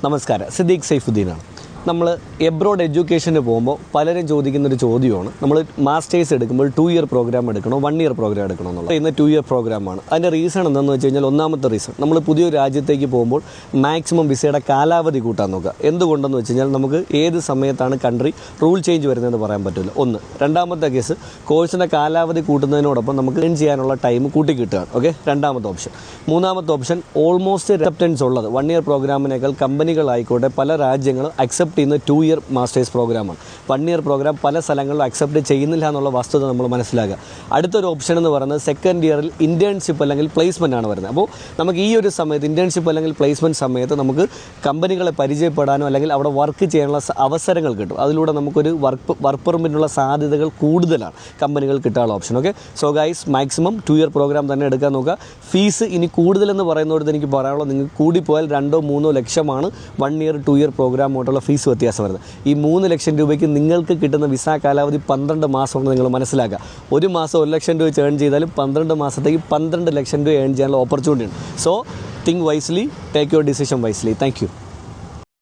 നമസ്കാരം, സിദ്ദീഖ് സൈഫുദ്ദീനാണ്. നമ്മൾ എബ്രോഡ് എഡ്യൂക്കേഷന് പോകുമ്പോൾ പലരും ചോദിക്കുന്നൊരു ചോദ്യമാണ്, നമ്മൾ മാസ്റ്റേഴ്സ് എടുക്കുമ്പോൾ 2 ഇയർ പ്രോഗ്രാം എടുക്കണോ 1 ഇയർ പ്രോഗ്രാം എടുക്കണോ എന്നുള്ളത്. ഇന്ന് 2 ഇയർ പ്രോഗ്രാമാണ്. അതിൻ്റെ റീസൺ എന്താണെന്ന് വെച്ച് കഴിഞ്ഞാൽ, ഒന്നാമത്തെ റീസൺ, നമ്മൾ പുതിയൊരു രാജ്യത്തേക്ക് പോകുമ്പോൾ മാക്സിമം വിസയുടെ കാലാവധി കൂട്ടാൻ നോക്കുക. എന്തുകൊണ്ടെന്ന് വെച്ച് കഴിഞ്ഞാൽ, നമുക്ക് ഏത് സമയത്താണ് കൺട്രി റൂൾ ചേഞ്ച് വരുന്നതെന്ന് പറയാൻ പറ്റില്ല. ഒന്ന്. രണ്ടാമത്തെ കേസ്, കോഴ്സിൻ്റെ കാലാവധി കൂട്ടുന്നതിനോടൊപ്പം നമുക്ക് ഏൺ ചെയ്യാനുള്ള ടൈം കൂട്ടി കിട്ടുകയാണ്. ഓക്കെ, രണ്ടാമത്തെ ഓപ്ഷൻ. മൂന്നാമത്തെ ഓപ്ഷൻ, ഓൾമോസ്റ്റ് അക്സെപ്റ്റൻസ് ഉള്ളത് 1 ഇയർ പ്രോഗ്രാമിനേക്കാൾ കമ്പനികളായിക്കോട്ടെ പല രാജ്യങ്ങളും അക്സെപ്റ്റ് ചെയ്യുന്ന 2 ഇയർ മാസ്റ്റേഴ്സ് പ്രോഗ്രാമാണ്. 1 ഇയർ പ്രോഗ്രാം പല സ്ഥലങ്ങളിലും അക്സെപ്റ്റ് ചെയ്യുന്നില്ല എന്നുള്ള വസ്തുത നമ്മൾ മനസ്സിലാക്കുക. അടുത്തൊരു ഓപ്ഷൻ എന്ന് പറയുന്നത്, സെക്കൻഡ് ഇയറിൽ ഇൻറ്റേൺഷിപ്പ് അല്ലെങ്കിൽ പ്ലേസ്മെൻ്റ് ആണ് വരുന്നത്. അപ്പോൾ നമുക്ക് ഈ ഒരു സമയത്ത് ഇൻറ്റേൺഷിപ്പ് അല്ലെങ്കിൽ പ്ലേസ്മെൻറ്റ് സമയത്ത് നമുക്ക് കമ്പനികളെ പരിചയപ്പെടാനോ അല്ലെങ്കിൽ അവിടെ വർക്ക് ചെയ്യാനുള്ള അവസരങ്ങൾ കിട്ടും. അതിലൂടെ നമുക്കൊരു വർക്ക് പെർമിറ്റിനുള്ള സാധ്യതകൾ കൂടുതലാണ് കമ്പനികൾ കിട്ടാനുള്ള option. Okay, so guys, maximum 2 year programme തന്നെ എടുക്കാൻ നോക്കുക. ഫീസ് ഇനി കൂടുതലെന്ന് പറയുന്നതോട് എനിക്ക് പറയാനുള്ളത്, നിങ്ങൾക്ക് കൂടിപ്പോയാൽ 2-3 ലക്ഷമാണ് 1 ഇയർ 2 ഇയർ പ്രോഗ്രാമോട്ടുള്ള ഫീസ് വ്യത്യാസം വരുന്നത്. ഈ 3 ലക്ഷം രൂപയ്ക്ക് നിങ്ങൾക്ക് കിട്ടുന്ന വിസ കാലാവധി 12 മാസമാണ്. നിങ്ങൾ മനസ്സിലാക്കുക, ഒരു മാസം 1 ലക്ഷം രൂപ ഏൺ ചെയ്താലും 12 മാസത്തേക്ക് 12 ലക്ഷം രൂപ ഏൺ ചെയ്യാനുള്ള ഓപ്പർച്യൂണിറ്റി ഉണ്ട്. So think wisely, take your decision wisely. Thank you.